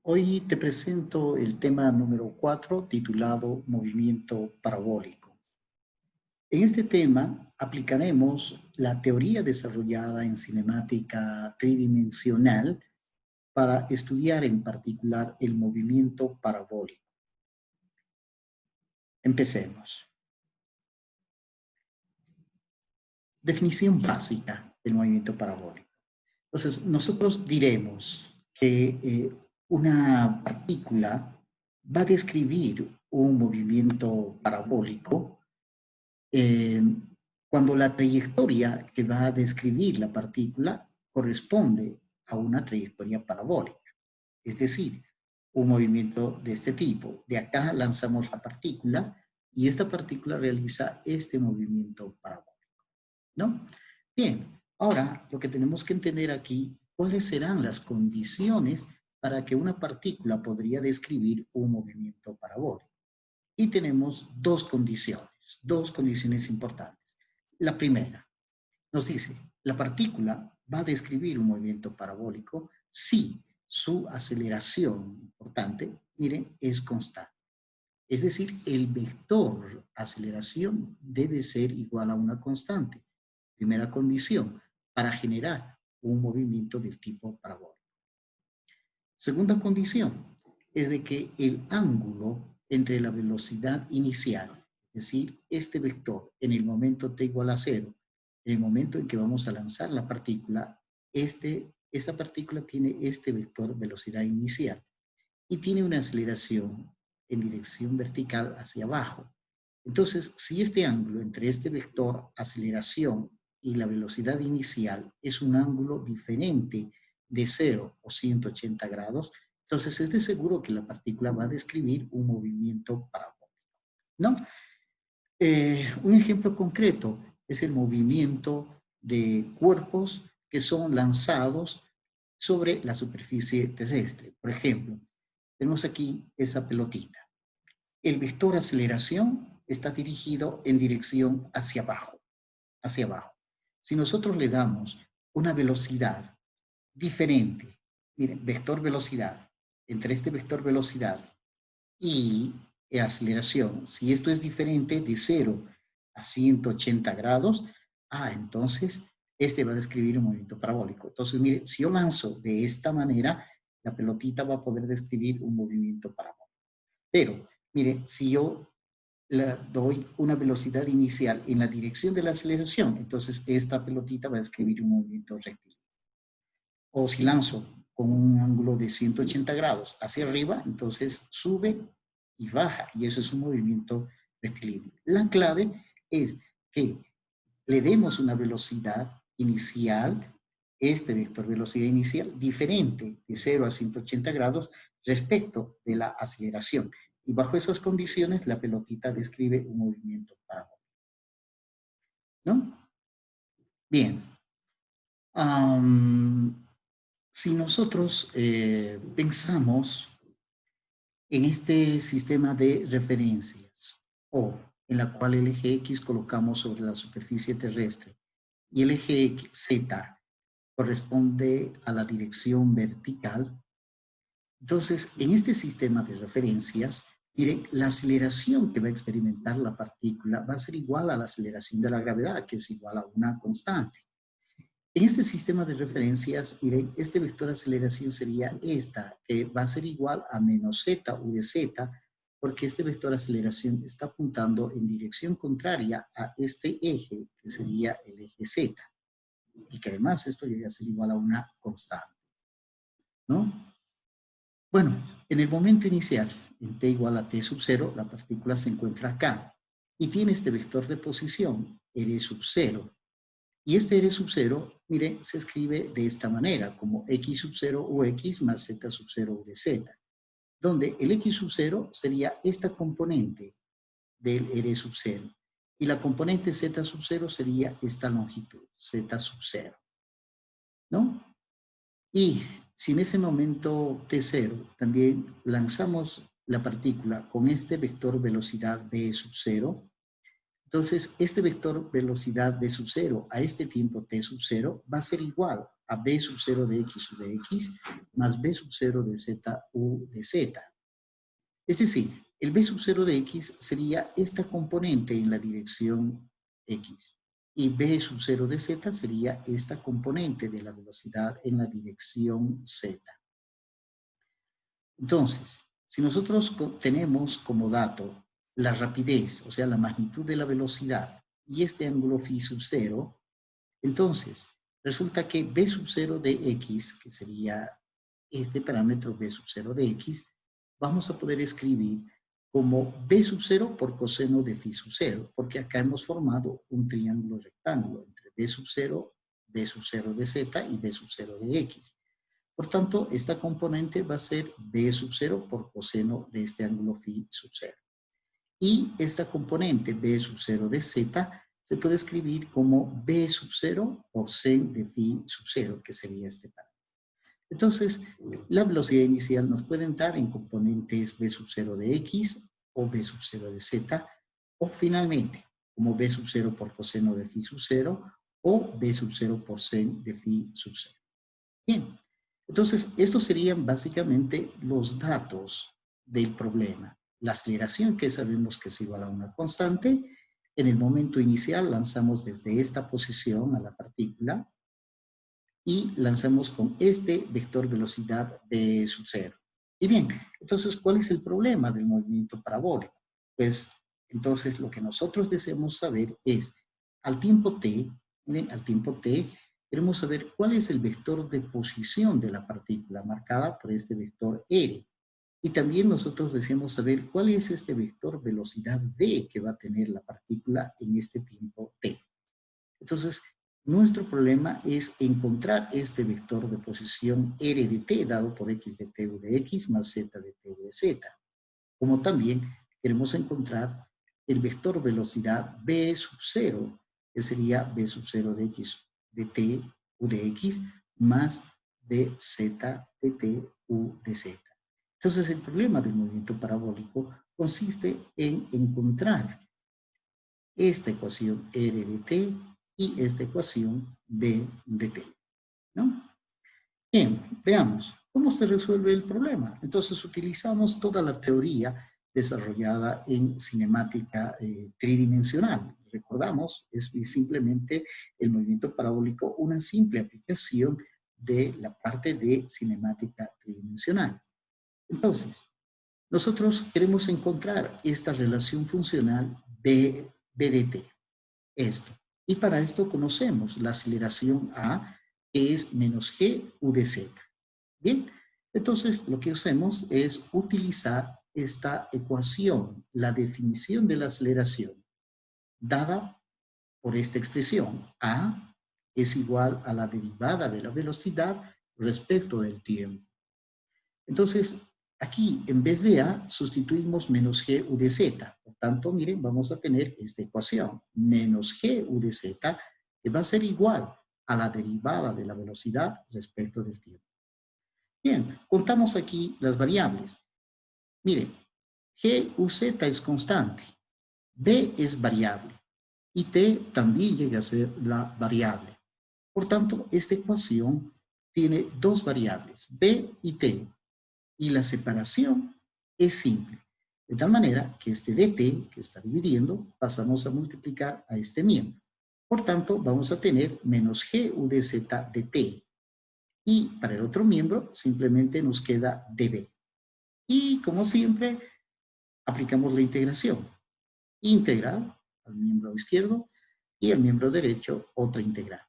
Hoy te presento el tema número 4 titulado Movimiento Parabólico. En este tema aplicaremos la teoría desarrollada en cinemática tridimensional para estudiar en particular el movimiento parabólico. Empecemos. Definición básica del movimiento parabólico. Entonces, nosotros diremos que una partícula va a describir un movimiento parabólico cuando la trayectoria que va a describir la partícula corresponde a una trayectoria parabólica. Es decir, un movimiento de este tipo. De acá lanzamos la partícula y esta partícula realiza este movimiento parabólico, ¿no? Bien, ahora lo que tenemos que entender aquí, ¿cuáles serán las condiciones para que una partícula podría describir un movimiento parabólico? Y tenemos dos condiciones importantes. La primera nos dice, la partícula va a describir un movimiento parabólico si su aceleración importante, miren, es constante. Es decir, el vector aceleración debe ser igual a una constante. Primera condición, para generar un movimiento del tipo parabólico. Segunda condición es de que el ángulo entre la velocidad inicial, es decir, este vector en el momento t igual a 0, en el momento en que vamos a lanzar la partícula, esta partícula tiene este vector velocidad inicial y tiene una aceleración en dirección vertical hacia abajo. Entonces, si este ángulo entre este vector aceleración y la velocidad inicial es un ángulo diferente de 0 o 180 grados, entonces es de seguro que la partícula va a describir un movimiento parabólico, ¿no? Un ejemplo concreto es el movimiento de cuerpos que son lanzados sobre la superficie terrestre. Por ejemplo, tenemos aquí esa pelotita. El vector aceleración está dirigido en dirección hacia abajo, hacia abajo. Si nosotros le damos una velocidad diferente, miren, vector velocidad, entre este vector velocidad y aceleración, si esto es diferente de 0 a 180 grados, entonces este va a describir un movimiento parabólico. Entonces, mire, si yo lanzo de esta manera, la pelotita va a poder describir un movimiento parabólico. Pero, mire, si yo le doy una velocidad inicial en la dirección de la aceleración, entonces esta pelotita va a describir un movimiento rectilíneo. O si lanzo con un ángulo de 180 grados hacia arriba, entonces sube y baja, y eso es un movimiento rectilíneo. La clave es que le demos una velocidad inicial, este vector velocidad inicial, diferente de 0 a 180 grados respecto de la aceleración. Y bajo esas condiciones, la pelotita describe un movimiento parabólico, ¿no? Bien. Si nosotros pensamos en este sistema de referencias, o en la cual el eje X colocamos sobre la superficie terrestre y el eje Z corresponde a la dirección vertical, entonces en este sistema de referencias, miren, la aceleración que va a experimentar la partícula va a ser igual a la aceleración de la gravedad, que es igual a una constante. En este sistema de referencias, miren, este vector de aceleración sería esta, que va a ser igual a menos z u de z, porque este vector de aceleración está apuntando en dirección contraria a este eje, que sería el eje z, y que además esto llega a ser igual a una constante, ¿no? Bueno, en el momento inicial, en t igual a t sub 0, la partícula se encuentra acá, y tiene este vector de posición, r sub 0, y este R sub 0, mire, se escribe de esta manera, como X sub 0 u X más Z sub 0 u de Z, donde el X sub 0 sería esta componente del R sub 0, y la componente Z sub 0 sería esta longitud, Z sub 0, ¿no? Y si en ese momento T0 también lanzamos la partícula con este vector velocidad V sub 0, Entonces, este vector velocidad v sub 0 a este tiempo t sub 0 va a ser igual a b sub 0 de x u de x más b sub 0 de z u de z. Es decir, el b sub 0 de x sería esta componente en la dirección x. Y b sub 0 de z sería esta componente de la velocidad en la dirección z. Entonces, si nosotros tenemos como dato la rapidez, o sea, la magnitud de la velocidad, y este ángulo phi sub 0, entonces resulta que b sub 0 de x, que sería este parámetro b sub 0 de x, vamos a poder escribir como b sub 0 por coseno de phi sub 0, porque acá hemos formado un triángulo rectángulo entre b sub 0 de z y b sub 0 de x. Por tanto, esta componente va a ser b sub 0 por coseno de este ángulo phi sub 0. Y esta componente b sub 0 de z se puede escribir como b sub 0 por sen de phi sub 0, que sería este parámetro. Entonces, la velocidad inicial nos pueden dar en componentes b sub 0 de x o b sub 0 de z, o finalmente como b sub 0 por coseno de phi sub 0 o b sub 0 por sen de phi sub 0. Bien, entonces estos serían básicamente los datos del problema. La aceleración, que sabemos que es igual a una constante. En el momento inicial lanzamos desde esta posición a la partícula y lanzamos con este vector velocidad b sub 0. Y bien, entonces, ¿cuál es el problema del movimiento parabólico? Pues, entonces, lo que nosotros deseamos saber es, al tiempo t, miren, al tiempo t, queremos saber cuál es el vector de posición de la partícula marcada por este vector r. Y también nosotros deseamos saber cuál es este vector velocidad v que va a tener la partícula en este tiempo t. Entonces, nuestro problema es encontrar este vector de posición r de t dado por x de t u de x más z de t u de z. Como también queremos encontrar el vector velocidad b sub 0, que sería b sub 0 de x de t u de x más bz de t u de z. Entonces, el problema del movimiento parabólico consiste en encontrar esta ecuación r de t y esta ecuación b de t, ¿no? Bien, veamos cómo se resuelve el problema. Entonces, utilizamos toda la teoría desarrollada en cinemática tridimensional. Recordamos, es simplemente el movimiento parabólico una simple aplicación de la parte de cinemática tridimensional. Entonces, nosotros queremos encontrar esta relación funcional B de t, esto. Y para esto conocemos la aceleración A, que es menos g u de z. Bien, entonces lo que hacemos es utilizar esta ecuación, la definición de la aceleración, dada por esta expresión. A es igual a la derivada de la velocidad respecto del tiempo. Entonces, aquí, en vez de A, sustituimos menos g u de z. Por tanto, miren, vamos a tener esta ecuación, menos g u de z, que va a ser igual a la derivada de la velocidad respecto del tiempo. Bien, contamos aquí las variables. Miren, g u z es constante, b es variable, y t también llega a ser la variable. Por tanto, esta ecuación tiene dos variables, b y t. Y la separación es simple. De tal manera que este dt, que está dividiendo, pasamos a multiplicar a este miembro. Por tanto, vamos a tener menos g u de z dt. Y para el otro miembro, simplemente nos queda db. Y como siempre, aplicamos la integración. Integral al miembro izquierdo y al miembro derecho, otra integral.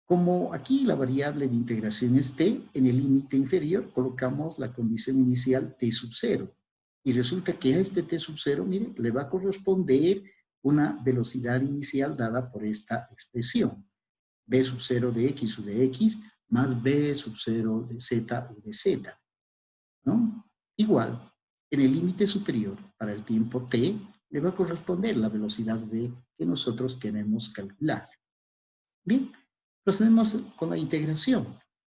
Como aquí la variable de integración es t, en el límite inferior colocamos la condición inicial t sub 0. Y resulta que a este t sub 0, miren, le va a corresponder una velocidad inicial dada por esta expresión. B sub 0 de x u de x más B sub 0 de z u de z. ¿No? Igual, en el límite superior, para el tiempo t, le va a corresponder la velocidad v que nosotros queremos calcular. Bien. Procedemos con la integración,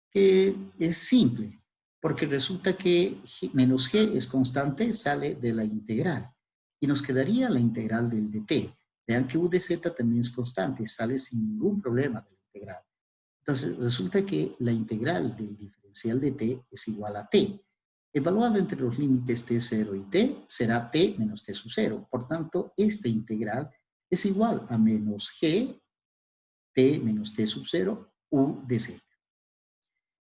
que es simple, porque resulta que menos g es constante, sale de la integral, y nos quedaría la integral del dt. Vean que u de z también es constante, sale sin ningún problema de la integral. Entonces, resulta que la integral del diferencial de t es igual a t. Evaluado entre los límites t0 y t, será t menos t sub 0. Por tanto, esta integral es igual a menos g t menos t sub 0 u de z.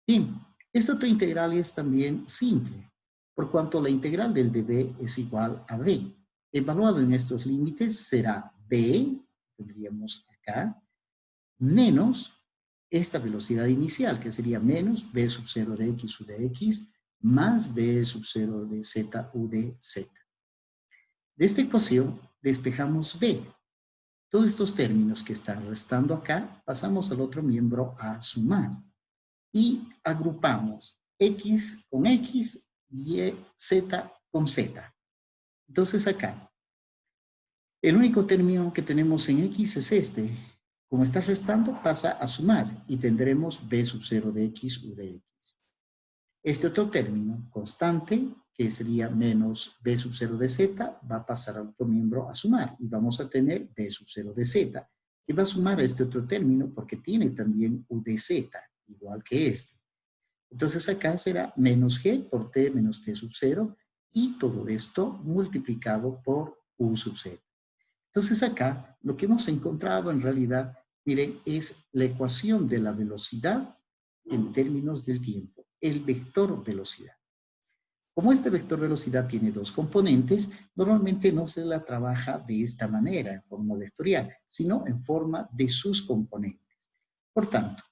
Bien, esta otra integral es también simple, por cuanto la integral del db es igual a b. Evaluado en estos límites será b, tendríamos acá, menos esta velocidad inicial, que sería menos b sub 0 de x u de x, más b sub 0 de z u de z. De esta ecuación despejamos b. Todos estos términos que están restando acá, pasamos al otro miembro a sumar. Y agrupamos x con x y z con z. Entonces acá, el único término que tenemos en x es este. Como está restando, pasa a sumar y tendremos b sub 0 de x u de x. Este otro término constante, que sería menos b sub 0 de z, va a pasar al otro miembro a sumar y vamos a tener b sub 0 de z, que va a sumar a este otro término porque tiene también u de z, igual que este. Entonces acá será menos g por t menos t sub 0 y todo esto multiplicado por u sub 0. Entonces acá lo que hemos encontrado en realidad, miren, es la ecuación de la velocidad en términos del tiempo, el vector velocidad. Como este vector velocidad tiene dos componentes, normalmente no se la trabaja de esta manera, en forma vectorial, sino en forma de sus componentes. Por tanto,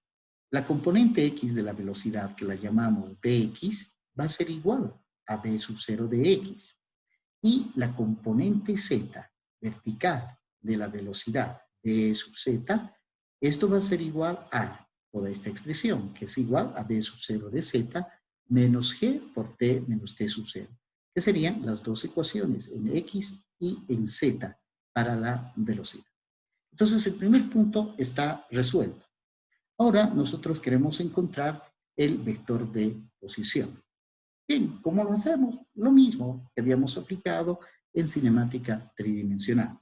la componente x de la velocidad, que la llamamos bx, va a ser igual a b sub 0 de x. Y la componente z vertical de la velocidad b sub z, esto va a ser igual a toda esta expresión, que es igual a b sub 0 de z menos g por t menos t sub 0, que serían las dos ecuaciones en x y en z para la velocidad. Entonces, el primer punto está resuelto. Ahora nosotros queremos encontrar el vector de posición. Bien, ¿cómo lo hacemos? Lo mismo que habíamos aplicado en cinemática tridimensional.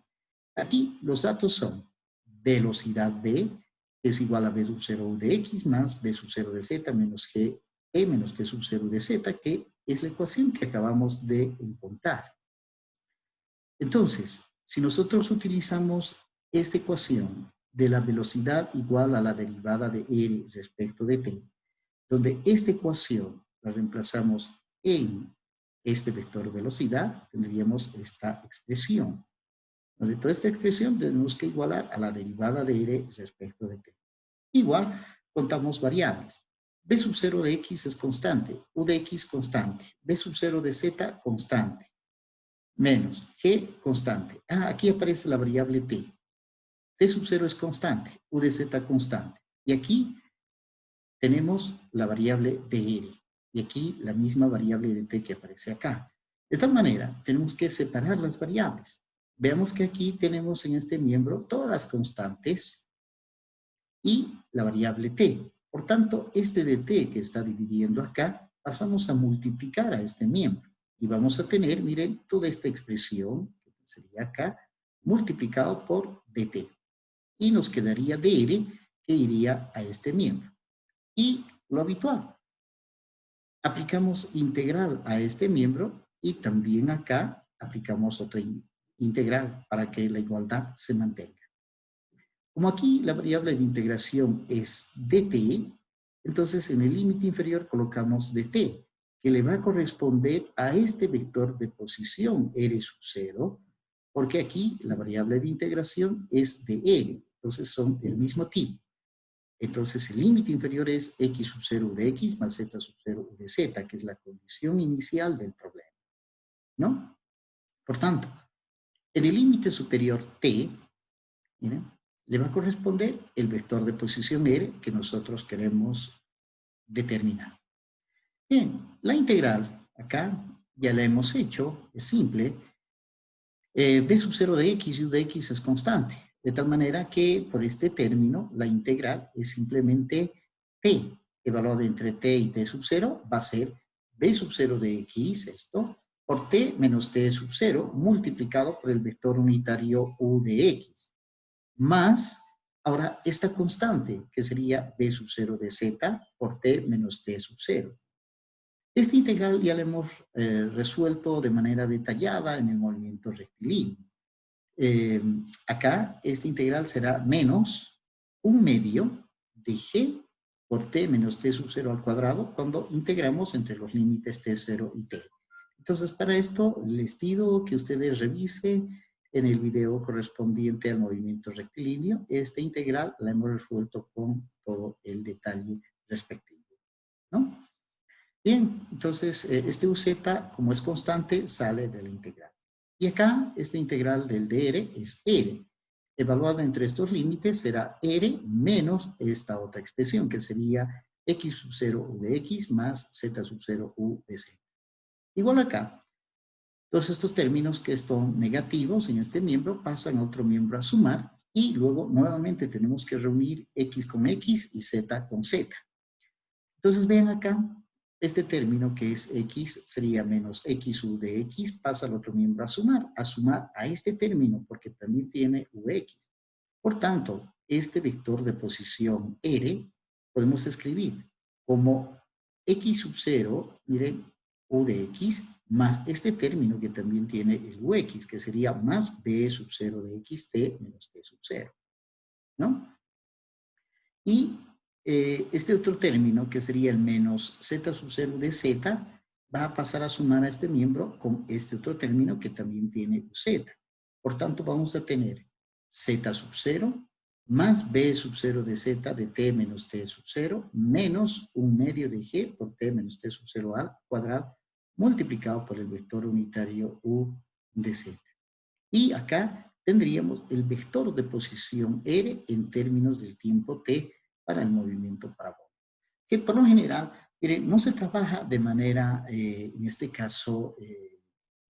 Aquí los datos son velocidad b, que es igual a b sub 0 de x más b sub 0 de z menos g e menos t sub 0 de z, que es la ecuación que acabamos de encontrar. Entonces, si nosotros utilizamos esta ecuación de la velocidad igual a la derivada de r respecto de t, donde esta ecuación la reemplazamos en este vector velocidad, tendríamos esta expresión. Donde toda esta expresión tenemos que igualar a la derivada de r respecto de t. Igual, contamos variables. B sub 0 de x es constante, u de x constante, B sub 0 de z constante, menos g constante. Aquí aparece la variable t. T sub 0 es constante, u de z constante. Y aquí tenemos la variable de r. Y aquí la misma variable de t que aparece acá. De tal manera, tenemos que separar las variables. Veamos que aquí tenemos en este miembro todas las constantes y la variable t. Por tanto, este de t que está dividiendo acá, pasamos a multiplicar a este miembro. Y vamos a tener, miren, toda esta expresión, que sería acá, multiplicado por dt. Y nos quedaría dr, que iría a este miembro. Y lo habitual, aplicamos integral a este miembro y también acá aplicamos otra integral para que la igualdad se mantenga. Como aquí la variable de integración es dt, entonces en el límite inferior colocamos dt, que le va a corresponder a este vector de posición r sub 0, porque aquí la variable de integración es de r, entonces son del mismo tipo. Entonces el límite inferior es x sub 0 de x más z sub 0 de z, que es la condición inicial del problema, ¿no? Por tanto, en el límite superior t, miren, le va a corresponder el vector de posición r que nosotros queremos determinar. Bien, la integral, acá ya la hemos hecho, es simple. B sub 0 de x y u de x es constante. De tal manera que por este término, la integral es simplemente t, evaluado entre t y t sub 0, va a ser b sub 0 de x, esto, por t menos t sub 0 multiplicado por el vector unitario u de x, más, ahora, esta constante, que sería b sub 0 de z por t menos t sub 0. Esta integral ya la hemos resuelto de manera detallada en el movimiento rectilíneo. Acá, esta integral será menos 1/2 de g por t menos t sub 0 al cuadrado cuando integramos entre los límites t0 y t. Entonces, para esto, les pido que ustedes revisen en el video correspondiente al movimiento rectilíneo. Esta integral la hemos resuelto con todo el detalle respectivo, ¿no? Bien, entonces, este UZ, como es constante, sale de la integral. Y acá, esta integral del dr es r. Evaluada entre estos límites será r menos esta otra expresión, que sería x sub 0 u de x más z sub 0 u de z. Igual acá, todos estos términos que son negativos en este miembro pasan a otro miembro a sumar y luego nuevamente tenemos que reunir x con x y z con z. Entonces vean acá, este término que es x sería menos x u de x, pasa al otro miembro a sumar a este término porque también tiene ux. Por tanto, este vector de posición r podemos escribir como x sub 0, miren, u de x, más este término que también tiene el ux, que sería más b sub 0 de xt menos t sub 0, ¿no? Y este otro término, que sería el menos z sub 0 de z, va a pasar a sumar a este miembro con este otro término que también tiene z. Por tanto, vamos a tener z sub 0 más b sub 0 de z de t menos t sub 0 menos 1/2 de g por t menos t sub 0 al cuadrado multiplicado por el vector unitario u de z. Y acá tendríamos el vector de posición r en términos del tiempo t para el movimiento parabólico. Que por lo general, miren, no se trabaja de manera, en este caso,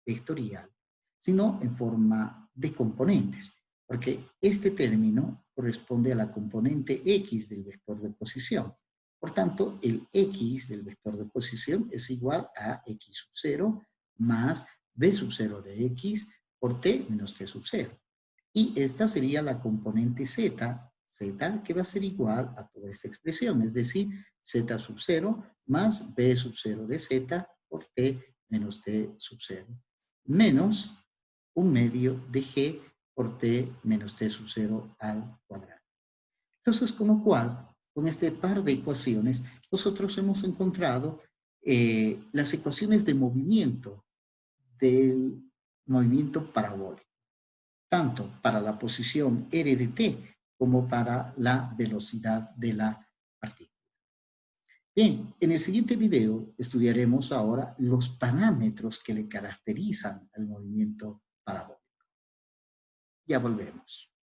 vectorial, sino en forma de componentes, porque este término corresponde a la componente x del vector de posición. Por tanto, el x del vector de posición es igual a x sub 0 más b sub 0 de x por t menos t sub 0. Y esta sería la componente z, que va a ser igual a toda esta expresión, es decir, z sub 0 más b sub 0 de z por t menos t sub 0, menos 1/2 de g por t menos t sub 0 al cuadrado. Entonces, con lo cual, con este par de ecuaciones, nosotros hemos encontrado las ecuaciones de movimiento del movimiento parabólico, tanto para la posición r de t como para la velocidad de la partícula. Bien, en el siguiente video estudiaremos ahora los parámetros que le caracterizan al movimiento parabólico. Ya volvemos.